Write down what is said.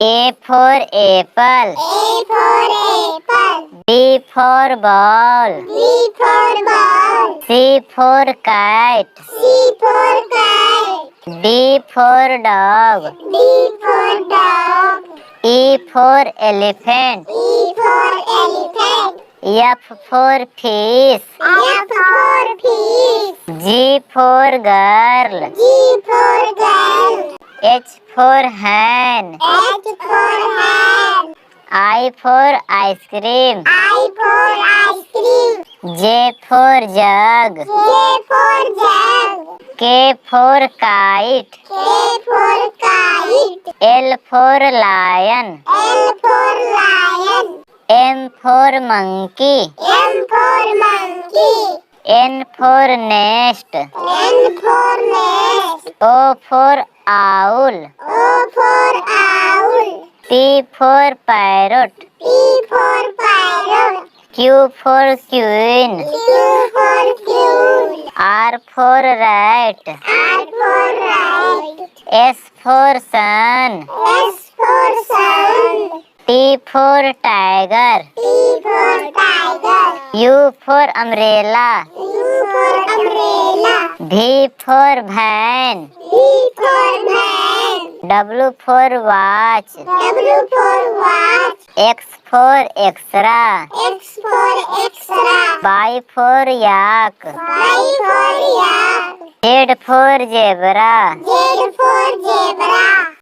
A for apple. A for apple. B for ball. B for ball. C for kite. C for kite. D for dog. D for dog. E for elephant. E for elephant. F for fish. F for fish. G for girl. G for girl. H for hen. H for hen. I for ice cream. I for ice cream. J for jug. J for jug. K for kite. K for kite. L for lion. L for lion. M for monkey. M for monkey. N for nest. N for nest. O for owl. O for owl. P for parrot. P for parrot. Q for queen. Q for queen. R for rat. R for rat. S for sun. S for sun. T for tiger. T for tiger. U for umbrella. U for umbrella. V for van. V for van. W for watch. W for watch. X for extra. X for extra. Y for yak. Y for yak. Z for zebra. Z for zebra.